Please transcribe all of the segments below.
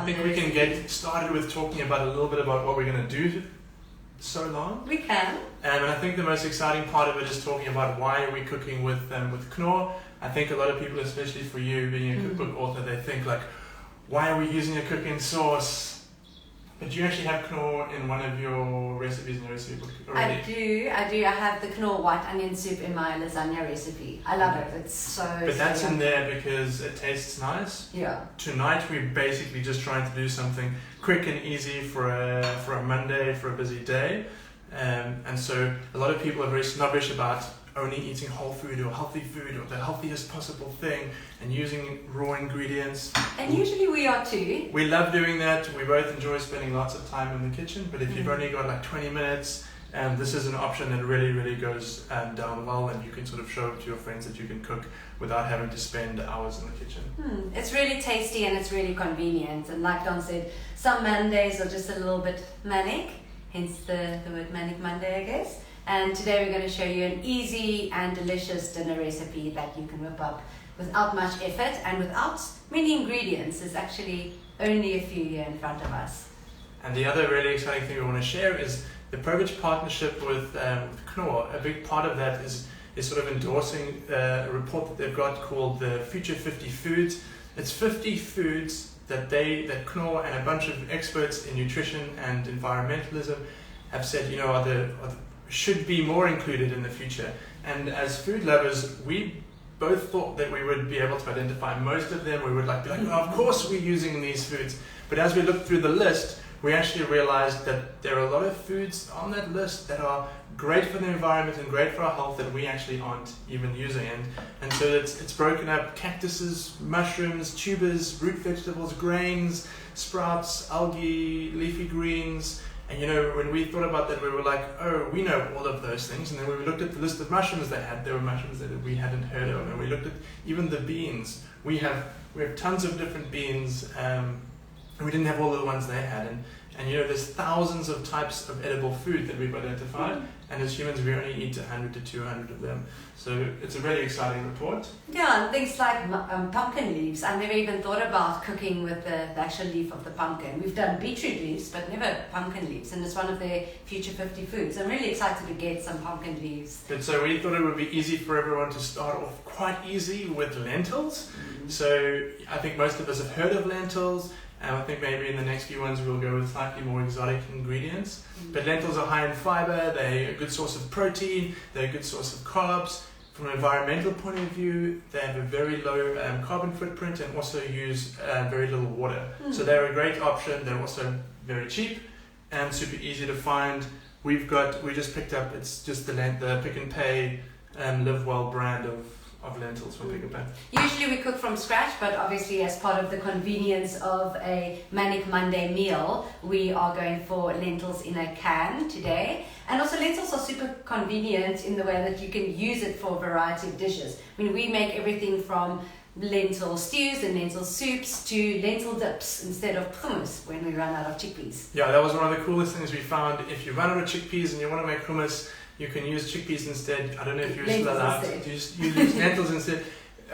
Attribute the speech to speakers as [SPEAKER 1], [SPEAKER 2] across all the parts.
[SPEAKER 1] I think we can get started with talking about a little bit about what we're going to do so long.
[SPEAKER 2] We can.
[SPEAKER 1] And I think the most exciting part of it is talking about why are we cooking with Knorr. I think a lot of people, especially for you being a cookbook author, they think like, why are we using a cooking sauce? But you actually have Knorr in one of your recipes in your recipe book already.
[SPEAKER 2] I do. I have the Knorr white onion soup in my lasagna recipe. I love it. It's so
[SPEAKER 1] But that's
[SPEAKER 2] yummy.
[SPEAKER 1] in there because it tastes nice.
[SPEAKER 2] Yeah.
[SPEAKER 1] Tonight we're basically just trying to do something quick and easy for a Monday, for a busy day. And so a lot of people are very snobbish about only eating whole food or healthy food or the healthiest possible thing and using raw ingredients.
[SPEAKER 2] And usually we are too.
[SPEAKER 1] We love doing that. We both enjoy spending lots of time in the kitchen, but if you've only got like 20 minutes, this is an option that really, really goes down well, and you can sort of show to your friends that you can cook without having to spend hours in the kitchen.
[SPEAKER 2] It's really tasty and it's really convenient. And like Don said, some Mondays are just a little bit manic, hence the word Manic Monday, I guess. And today we're going to show you an easy and delicious dinner recipe that you can whip up without much effort and without many ingredients. There's actually only a few here in front of us.
[SPEAKER 1] And the other really exciting thing we want to share is the ProVeg partnership with Knorr. A big part of that is sort of endorsing a report that they've got called the Future 50 Foods. It's 50 foods that Knorr and a bunch of experts in nutrition and environmentalism have said, you know, should be more included in the future. And as food lovers, we both thought that we would be able to identify most of them. We would be like, oh, of course we're using these foods. But as we looked through the list, we actually realized that there are a lot of foods on that list that are great for the environment and great for our health that we actually aren't even using. And so it's broken up: cactuses, mushrooms, tubers, root vegetables, grains, sprouts, algae, leafy greens. And you know, when we thought about that, we were like, oh, we know all of those things. And then when we looked at the list of mushrooms they had, there were mushrooms that we hadn't heard of. And we looked at even the beans. We have tons of different beans, and we didn't have all the ones they had. And you know, there's thousands of types of edible food that we've identified. And as humans, we only eat 100 to 200 of them. So it's a really exciting report.
[SPEAKER 2] Yeah, and things like pumpkin leaves. I never even thought about cooking with the actual leaf of the pumpkin. We've done beetroot leaves, but never pumpkin leaves. And it's one of their Future 50 foods. I'm really excited to get some pumpkin leaves.
[SPEAKER 1] But so we thought it would be easy for everyone to start off quite easy with lentils. So I think most of us have heard of lentils. And I think maybe in the next few ones we'll go with slightly more exotic ingredients. But lentils are high in fiber, they're a good source of protein, they're a good source of carbs. From an environmental point of view, they have a very low carbon footprint and also use very little water. So they're a great option. They're also very cheap and super easy to find. We just picked up, it's just the Pick n Pay Live Well brand of lentils from Pick n Pay.
[SPEAKER 2] Usually we cook from scratch, but obviously as part of the convenience of a Manic Monday meal, we are going for lentils in a can today. And also lentils are super convenient in the way that you can use it for a variety of dishes. I mean, we make everything from lentil stews and lentil soups to lentil dips instead of hummus when we run out of chickpeas.
[SPEAKER 1] Yeah, that was one of the coolest things we found. If you run out of chickpeas and you want to make hummus, you can use chickpeas instead. I don't know if you're still allowed to use lentils instead.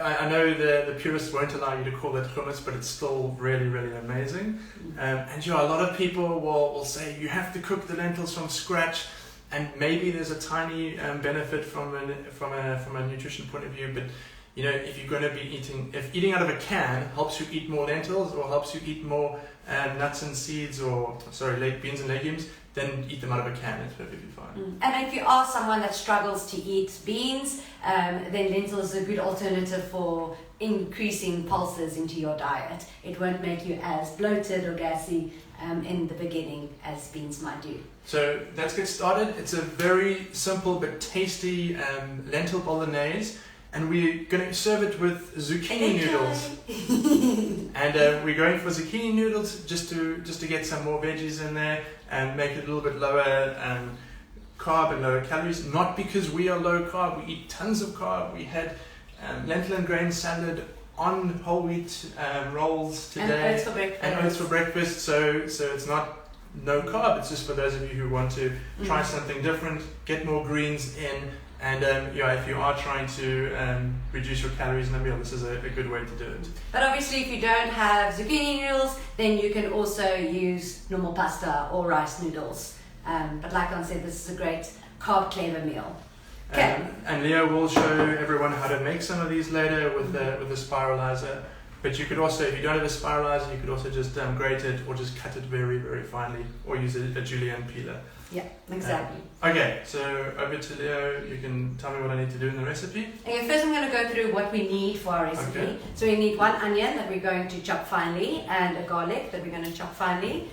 [SPEAKER 1] I know the purists won't allow you to call it hummus, but it's still really, really amazing. And yeah, a lot of people will say you have to cook the lentils from scratch, and maybe there's a tiny benefit from a nutrition point of view. But you know, if you're going to be eating out of a can helps you eat more lentils or helps you eat more nuts and seeds beans and legumes, then eat them out of a can. It's perfectly fine.
[SPEAKER 2] And if you are someone that struggles to eat beans, then lentils is a good alternative for increasing pulses into your diet. It won't make you as bloated or gassy in the beginning as beans might do.
[SPEAKER 1] So let's get started. It's a very simple but tasty lentil Bolognaise. And we're going to serve it with zucchini noodles. And we're going for zucchini noodles just to get some more veggies in there and make it a little bit lower carb and lower calories. Not because we are low carb, we eat tons of carb. We had lentil and grain salad on whole wheat rolls today. And oats for breakfast. So it's not no carb, it's just for those of you who want to try something different, get more greens in, And if you are trying to reduce your calories in a meal, this is a good way to do it.
[SPEAKER 2] But obviously, if you don't have zucchini noodles, then you can also use normal pasta or rice noodles. But like I said, this is a great carb clever meal. Okay.
[SPEAKER 1] And Leo will show everyone how to make some of these later with the spiralizer. But you could also, if you don't have a spiralizer, you could also just grate it or just cut it very, very finely, or use a julienne peeler.
[SPEAKER 2] Yeah, exactly.
[SPEAKER 1] Okay, so over to Leo. You can tell me what I need to do in the recipe.
[SPEAKER 2] Okay, first I'm going to go through what we need for our recipe.
[SPEAKER 1] Okay.
[SPEAKER 2] So we need 1 onion that we're going to chop finely, and a garlic that we're going to chop finely.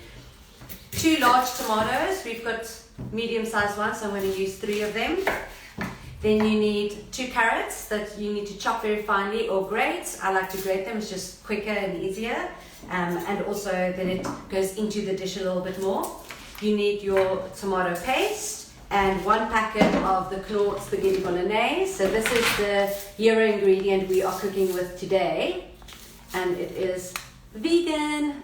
[SPEAKER 2] 2 large tomatoes. We've got medium-sized ones, so I'm going to use 3 of them. Then you need 2 carrots that you need to chop very finely or grate. I like to grate them, it's just quicker and easier. And also then it goes into the dish a little bit more. You need your tomato paste and 1 packet of the Knorr spaghetti Bolognaise. So this is the hero ingredient we are cooking with today. And it is vegan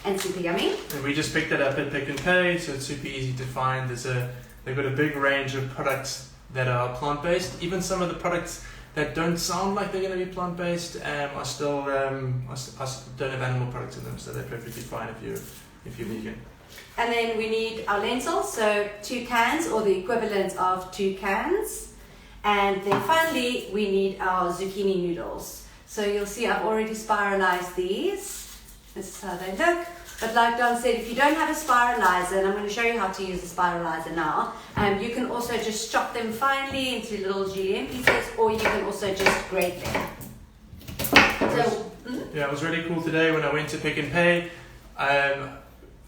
[SPEAKER 2] and super yummy.
[SPEAKER 1] And we just picked it up at Pick n Pay, so it's super easy to find. They've got a big range of products that are plant-based. Even some of the products that don't sound like they're going to be plant-based are still don't have animal products in them, so they're perfectly fine if you're vegan.
[SPEAKER 2] And then we need our lentils, so 2 cans or the equivalent of 2 cans. And then finally we need our zucchini noodles. So you'll see I've already spiralized these. This is how they look. But like Don said, if you don't have a spiralizer, and I'm going to show you how to use a spiralizer now, you can also just chop them finely into little julienne pieces, or you can also just grate them.
[SPEAKER 1] It was really cool today when I went to Pick n Pay.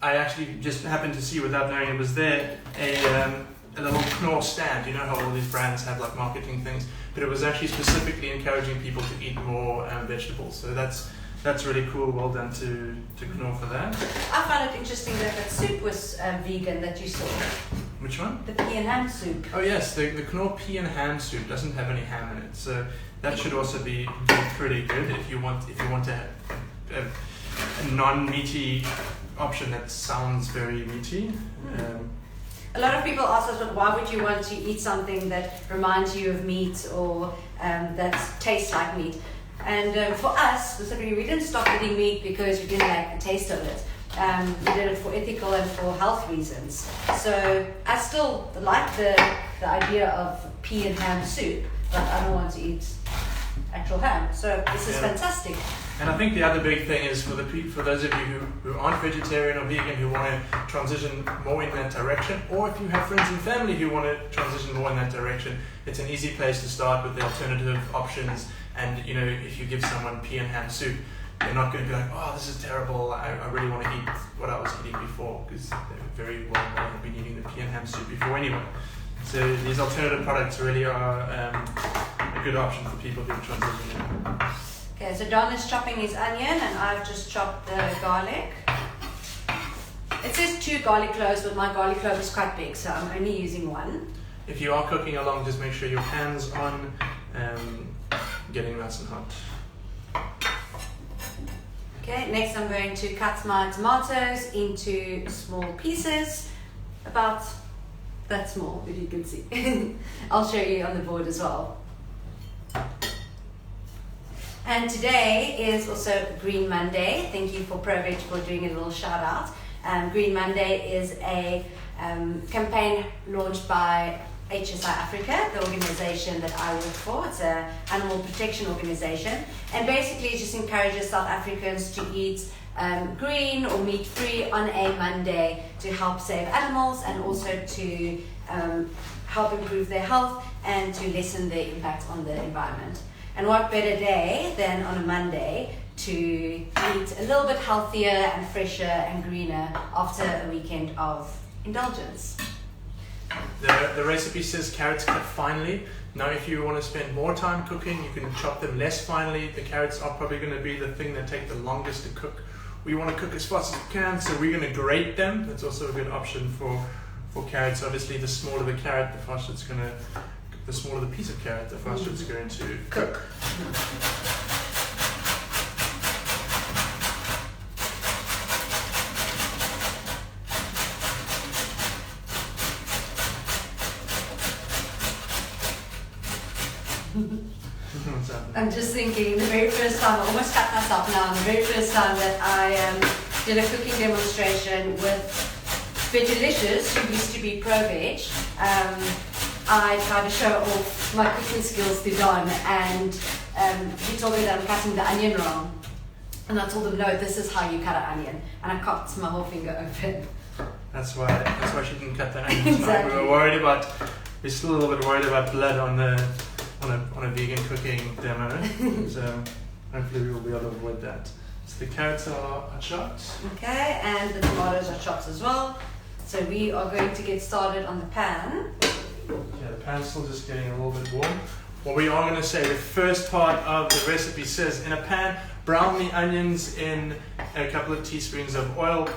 [SPEAKER 1] I actually just happened to see, without knowing it was there, a little Knorr stand. You know how all these brands have like marketing things, but it was actually specifically encouraging people to eat more vegetables. So that's really cool. Well done to Knorr for that.
[SPEAKER 2] I found it interesting that soup was vegan that you saw.
[SPEAKER 1] Which one?
[SPEAKER 2] The pea and ham soup.
[SPEAKER 1] Oh yes, the Knorr pea and ham soup doesn't have any ham in it, so that should also be pretty good if you want to have a non-meaty option that sounds very meaty.
[SPEAKER 2] A lot of people ask us, but why would you want to eat something that reminds you of meat or that tastes like meat? And for us, specifically, we didn't stop eating meat because we didn't like the taste of it. We did it for ethical and for health reasons. So I still like the idea of pea and ham soup, but I don't want to eat actual ham. So this is fantastic.
[SPEAKER 1] And I think the other big thing is for those of you who aren't vegetarian or vegan, who want to transition more in that direction, or if you have friends and family who want to transition more in that direction, it's an easy place to start with the alternative options. And if you give someone pea and ham soup, they're not going to be like, oh, this is terrible, I really want to eat what I was eating before, because they're very well known have been eating the pea and ham soup before anyway. So these alternative products really are a good option for people who are transitioning.
[SPEAKER 2] Okay, so Don is chopping his onion and I've just chopped the garlic. It says 2 garlic cloves, but my garlic clove is quite big, so I'm only using 1.
[SPEAKER 1] If you are cooking along, just make sure your pan's on, getting nice and hot.
[SPEAKER 2] Okay, next I'm going to cut my tomatoes into small pieces, about that small, if you can see. I'll show you on the board as well. And today is also Green Monday. Thank you for ProVeg for doing a little shout out. Green Monday is a campaign launched by HSI Africa, the organization that I work for. It's an animal protection organization, and basically it just encourages South Africans to eat green or meat-free on a Monday to help save animals and also to help improve their health and to lessen the impact on the environment. And what better day than on a Monday to eat a little bit healthier and fresher and greener after a weekend of indulgence.
[SPEAKER 1] The recipe says carrots cut finely. Now if you want to spend more time cooking, you can chop them less finely. The carrots are probably going to be the thing that take the longest to cook. We want to cook as fast as we can, so we're going to grate them. That's also a good option for carrots. Obviously the smaller the carrot, the smaller the piece of carrot, the faster it's going to cook.
[SPEAKER 2] I'm just thinking the very first time, I almost cut myself now, the very first time that I did a cooking demonstration with Vegelicious, who used to be ProVeg, I tried to show off my cooking skills to Don, and he told me that I'm cutting the onion wrong. And I told him, no, this is how you cut an onion. And I cut my whole finger open.
[SPEAKER 1] That's why she didn't cut the onions.
[SPEAKER 2] Exactly.
[SPEAKER 1] We're still a little bit worried about blood on a vegan cooking demo. So hopefully we will be able to avoid that. So the carrots are chopped.
[SPEAKER 2] Okay, and the tomatoes are chopped as well. So we are going to get started on the pan.
[SPEAKER 1] Yeah, the pan's still just getting a little bit warm. What we are going to say, the first part of the recipe says, in a pan, brown the onions in a couple of teaspoons of oil.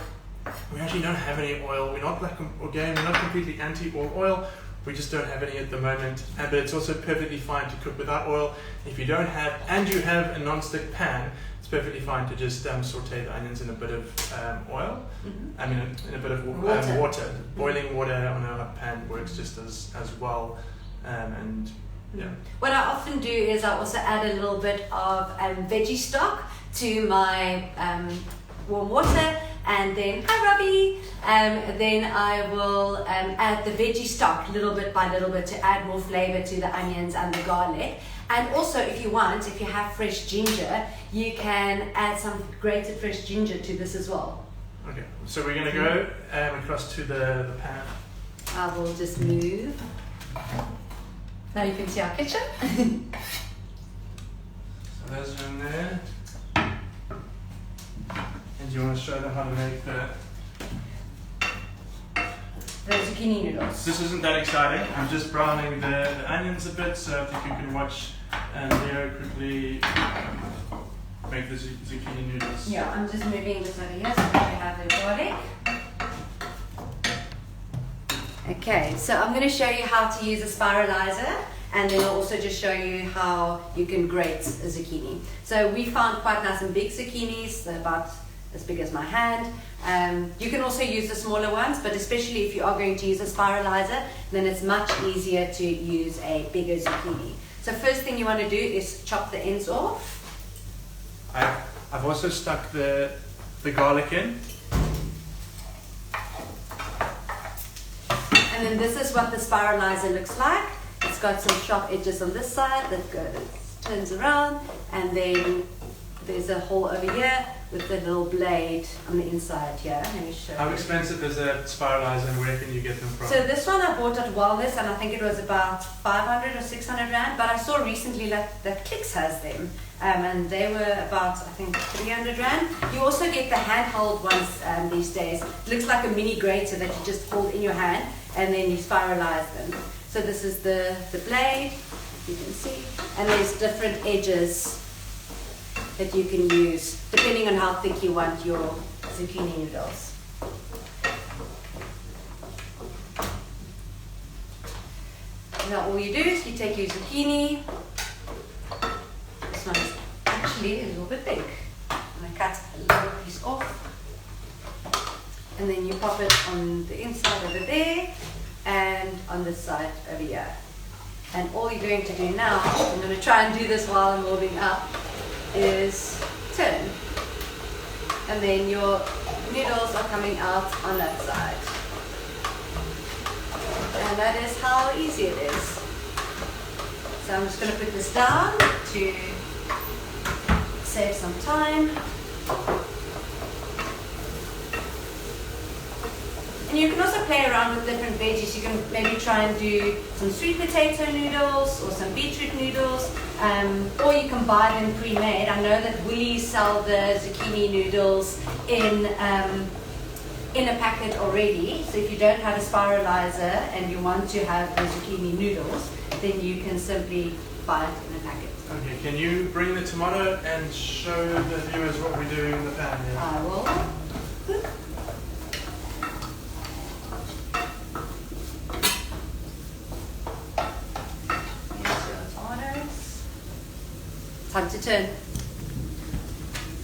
[SPEAKER 1] We actually don't have any oil. We're not we're not completely anti-oil. We just don't have any at the moment. But it's also perfectly fine to cook without oil. If you don't have, and you have a non-stick pan, it's perfectly fine to just saute the onions in a bit of oil.
[SPEAKER 2] Mm-hmm.
[SPEAKER 1] I mean, in a bit of water. Boiling water on a pan works just as well. And yeah.
[SPEAKER 2] What I often do is I also add a little bit of veggie stock to my warm water, and then, hi Robbie, then I will add the veggie stock little bit by little bit to add more flavor to the onions and the garlic. And also, if you have fresh ginger, you can add some grated fresh ginger to this as well.
[SPEAKER 1] Okay, so we're going to go across to the pan.
[SPEAKER 2] I will just move. Now you can see our kitchen.
[SPEAKER 1] So those are in there. And do you want to show them how to make the
[SPEAKER 2] zucchini noodles?
[SPEAKER 1] This isn't that exciting. I'm just browning the onions a bit, so I think you can watch Leo quickly make the zucchini noodles.
[SPEAKER 2] Yeah, I'm just moving this over here so that we have the garlic. Okay, so I'm going to show you how to use a spiralizer, and then I'll also just show you how you can grate a zucchini. So we found quite nice and big zucchinis, they're about as big as my hand. You can also use the smaller ones, but especially if you are going to use a spiralizer, then it's much easier to use a bigger zucchini. So first thing you want to do is chop the ends off.
[SPEAKER 1] I've also stuck the garlic in.
[SPEAKER 2] And then this is what the spiralizer looks like. It's got some sharp edges on this side that turns around, and then there's a hole over here with the little blade on the inside here. Let me show you.
[SPEAKER 1] How expensive is a spiralizer, and where can you get them from?
[SPEAKER 2] So this one I bought at Wellness, and I think it was about 500 or 600 rand, but I saw recently that Clicks has them, and they were about, I think, 300 rand. You also get the handheld ones these days. It looks like a mini grater that you just hold in your hand, and then you spiralize them. So this is the blade, you can see, and there's different edges that you can use depending on how thick you want your zucchini noodles. Now all you do is you take your zucchini. This one is actually a little bit big. I'm going to cut a little piece off, and then you pop it on the inside over there and on this side over here. And all you're going to do now, I'm going to try and do this while I'm warming up, is turn. And then your noodles are coming out on that side. And that is how easy it is. So I'm just going to put this down to save some time. And you can also play around with different veggies. You can maybe try and do some sweet potato noodles or some beetroot noodles, or you can buy them pre-made. I know that Woolies sell the zucchini noodles in a packet already. So if you don't have a spiralizer and you want to have the zucchini noodles, then you can simply buy it in a packet.
[SPEAKER 1] Okay, can you bring the tomato and show the viewers what we're doing in the pan here?
[SPEAKER 2] I will. Time to turn.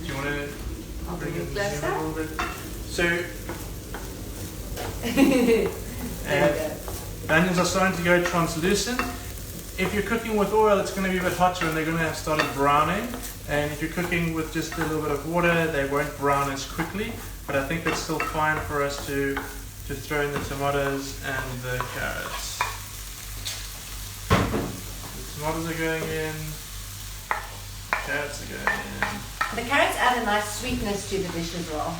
[SPEAKER 1] Do you want to bring it
[SPEAKER 2] closer
[SPEAKER 1] a little bit? So, the onions are starting to go translucent. if you're cooking with oil, it's going to be a bit hotter and they're going to have started browning. And if you're cooking with just a little bit of water, they won't brown as quickly. But I think it's still fine for us to throw in the tomatoes and the carrots. The tomatoes are going in. Carrots are going in.
[SPEAKER 2] The carrots add a nice sweetness to the dish as well.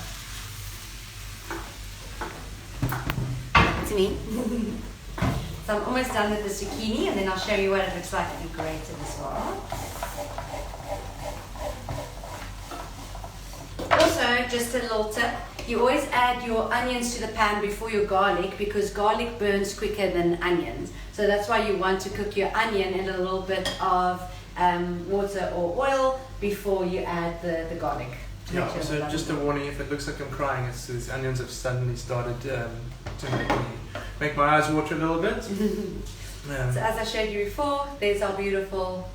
[SPEAKER 2] To me. So I'm almost done with the zucchini, and then I'll show you what it looks like if you grate it as well. Also, just a little tip, you always add your onions to the pan before your garlic, because garlic burns quicker than onions. So that's why you want to cook your onion in a little bit of water or oil before you add the garlic.
[SPEAKER 1] Yeah, so just a warning, if it looks like I'm crying, it's these onions have suddenly started to make my eyes water a little bit.
[SPEAKER 2] So as I showed you before, there's our beautiful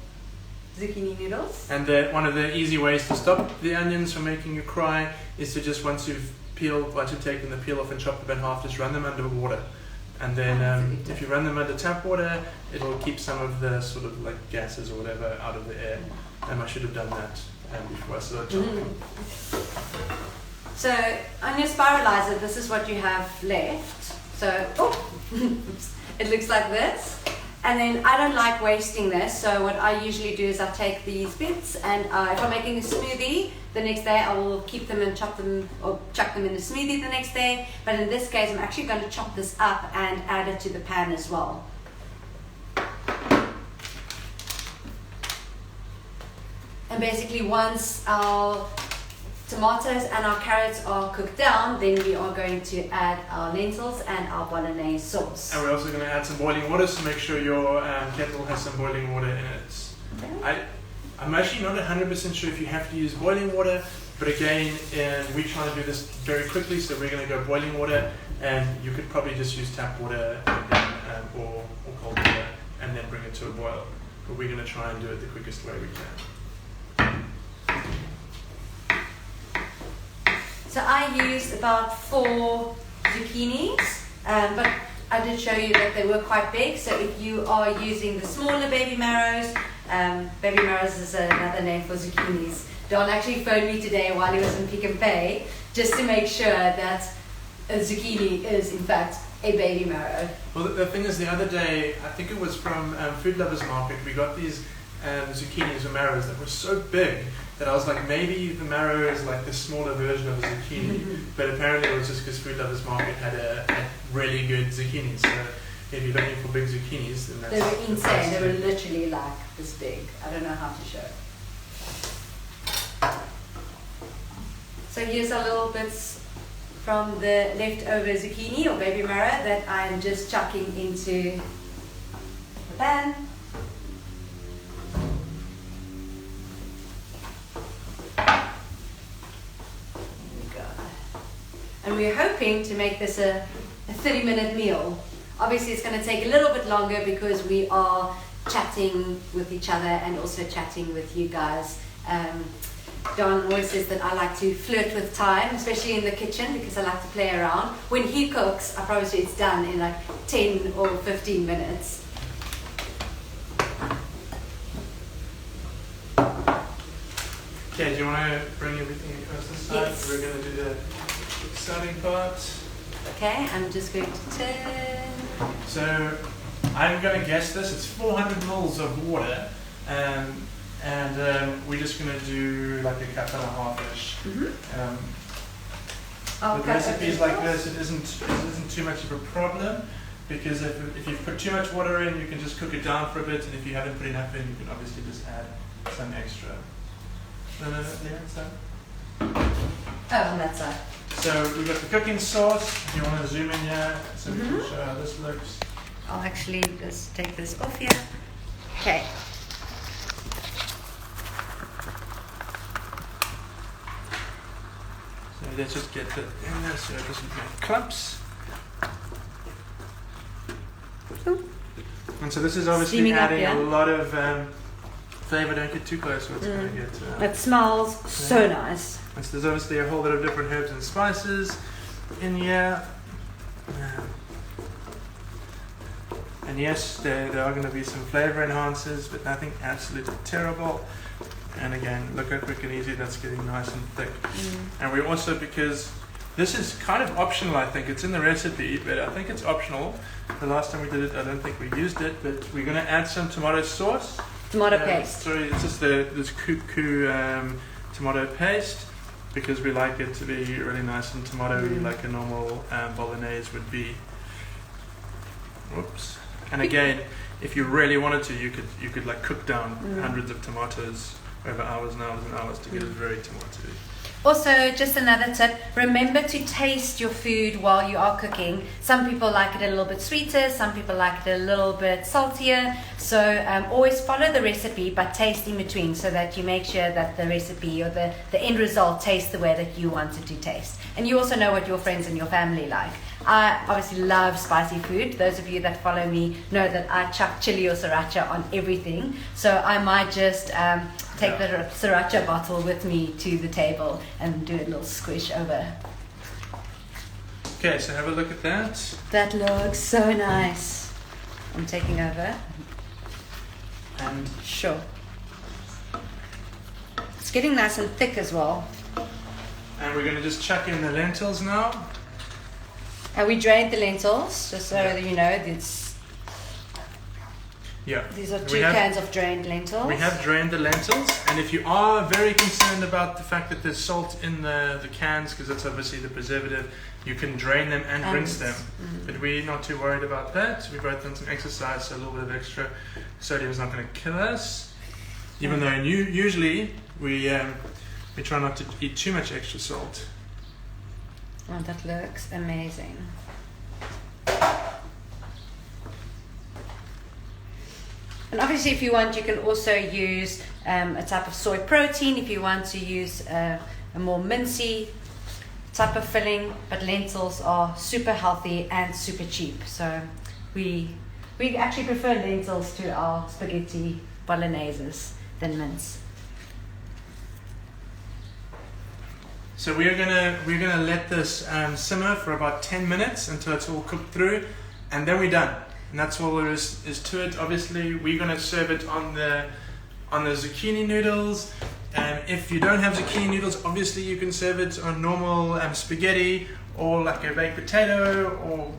[SPEAKER 2] zucchini noodles.
[SPEAKER 1] And one of the easy ways to stop the onions from making you cry is to just, once you've taken the peel off and chopped them in half, just run them under water. And then if you run them under tap water, it'll keep some of the sort of like gases or whatever out of the air. I should have done that before I started chopping.
[SPEAKER 2] So on your spiralizer, this is what you have left. So it looks like this. And then I don't like wasting this, so what I usually do is I take these bits, and if I'm making a smoothie the next day, I will keep them and chop them or chuck them in the smoothie the next day. But in this case, I'm actually going to chop this up and add it to the pan as well. And basically, once our tomatoes and our carrots are cooked down, then we are going to add our lentils and our Bolognaise sauce.
[SPEAKER 1] And we're also going to add some boiling water, so make sure your kettle has some boiling water in it. Okay. I'm actually not 100% sure if you have to use boiling water, but again, we try to do this very quickly, so we're going to go boiling water, and you could probably just use tap water and then, or cold water and then bring it to a boil. But we're going to try and do it the quickest way we can.
[SPEAKER 2] So I used about 4 zucchinis, but I did show you that they were quite big. So if you are using the smaller baby marrows is another name for zucchinis. Don actually phoned me today while he was in Pick and Pay just to make sure that a zucchini is in fact a baby marrow.
[SPEAKER 1] Well, the thing is, the other day, I think it was from Food Lovers Market, we got these zucchinis or marrows that were so big that I was like, maybe the marrow is like the smaller version of a zucchini, but apparently it was just because Food Lovers Market had really good zucchinis. So if you're looking for big zucchinis, then that's...
[SPEAKER 2] They were insane. They were literally like this big. I don't know how to show. So here's a little bits from the leftover zucchini or baby marrow that I'm just chucking into the pan. And we're hoping to make this a 30-minute meal. Obviously it's going to take a little bit longer because we are chatting with each other and also chatting with you guys. Don always says that I like to flirt with time, especially in the kitchen, because I like to play around. When he cooks, I promise you it's done in like 10 or 15 minutes.
[SPEAKER 1] Okay, do you want to bring everything across this side?
[SPEAKER 2] Yes.
[SPEAKER 1] We're going to do the starting part.
[SPEAKER 2] Okay, I'm just going to turn.
[SPEAKER 1] So I'm going to guess this. It's 400 mils of water, and we're just going to do like a cup and a half-ish. With recipes like this, it isn't too much of a problem, because if you've put too much water in, you can just cook it down for a bit, and if you haven't put enough in, you can obviously just add some extra. No, there, inside.
[SPEAKER 2] Oh, on that side.
[SPEAKER 1] So we've got the cooking sauce. If you want to zoom in here, so we can show how this looks.
[SPEAKER 2] I'll actually just take this off here. Okay.
[SPEAKER 1] So let's just get that in there so it doesn't make clumps. And so this is obviously
[SPEAKER 2] Steaming
[SPEAKER 1] adding
[SPEAKER 2] up, yeah.
[SPEAKER 1] a lot of flavor. Don't get too close, or it's going to get...
[SPEAKER 2] It smells so nice.
[SPEAKER 1] And so there's obviously a whole lot of different herbs and spices in here. And And yes, there are going to be some flavor enhancers, but nothing absolutely terrible. And again, look how quick and easy that's getting nice and thick. And we also, because this is kind of optional, I think. It's in the recipe, but I think it's optional. The last time we did it, I don't think we used it, but we're going to add some tomato sauce.
[SPEAKER 2] Tomato paste.
[SPEAKER 1] Sorry, it's just this cuckoo tomato paste, because we like it to be really nice and tomatoey, like a normal Bolognaise would be. Whoops. And again, if you really wanted to, you could like cook down hundreds of tomatoes over hours and hours and hours to get it very tomatoey.
[SPEAKER 2] Also, just another tip, remember to taste your food while you are cooking. Some people like it a little bit sweeter, some people like it a little bit saltier. So always follow the recipe, but taste in between so that you make sure that the recipe or the end result tastes the way that you want it to taste. And you also know what your friends and your family like. I obviously love spicy food. Those of you that follow me know that I chuck chili or sriracha on everything. So I might just take the sriracha bottle with me to the table and do a little squish over.
[SPEAKER 1] Okay, so have a look at that.
[SPEAKER 2] That looks so nice. I'm taking over.
[SPEAKER 1] And
[SPEAKER 2] sure. It's getting nice and thick as well.
[SPEAKER 1] And we're going to just chuck in the lentils now.
[SPEAKER 2] And we drained the lentils, just so that you know. These are two cans of drained lentils.
[SPEAKER 1] We have drained the lentils, and if you are very concerned about the fact that there's salt in the cans, because that's obviously the preservative, you can drain them and rinse them. But we're not too worried about that. We've both done some exercise, so a little bit of extra sodium is not going to kill us. Even though usually we try not to eat too much extra salt.
[SPEAKER 2] Oh, that looks amazing. And obviously, if you want, you can also use a type of soy protein if you want to use a more mincy type of filling. But lentils are super healthy and super cheap. So we actually prefer lentils to our spaghetti bolognaise than mince.
[SPEAKER 1] So we're gonna let this simmer for about 10 minutes until it's all cooked through, and then we're done. And that's all there is to it. Obviously, we're gonna serve it on the zucchini noodles. If you don't have zucchini noodles, obviously you can serve it on normal spaghetti or like a baked potato, or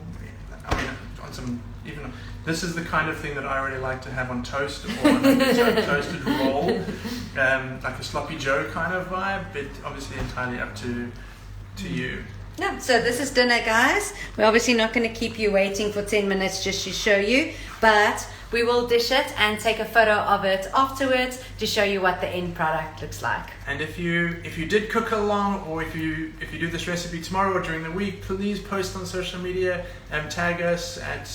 [SPEAKER 1] on some even. This is the kind of thing that I really like to have on toast or on a toasted roll, like a sloppy Joe kind of vibe, but obviously entirely up to you.
[SPEAKER 2] Yeah, so this is dinner, guys. We're obviously not going to keep you waiting for 10 minutes just to show you, but we will dish it and take a photo of it afterwards to show you what the end product looks like.
[SPEAKER 1] And if you did cook along, or if you do this recipe tomorrow or during the week, please post on social media and tag us at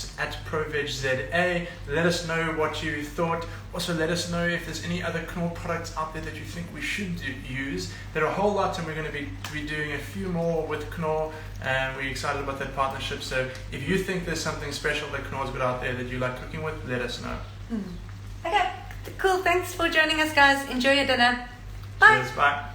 [SPEAKER 1] ProVeg ZA. Let us know what you thought. Also, let us know if there's any other Knorr products out there that you think we should use. There are a whole lot, and we're going to be doing a few more with Knorr, and we're excited about that partnership. So if you think there's something special that Knorr's got out there that you like cooking with, let us know.
[SPEAKER 2] Okay, cool. Thanks for joining us, guys. Enjoy your dinner. Bye.
[SPEAKER 1] Cheers, bye.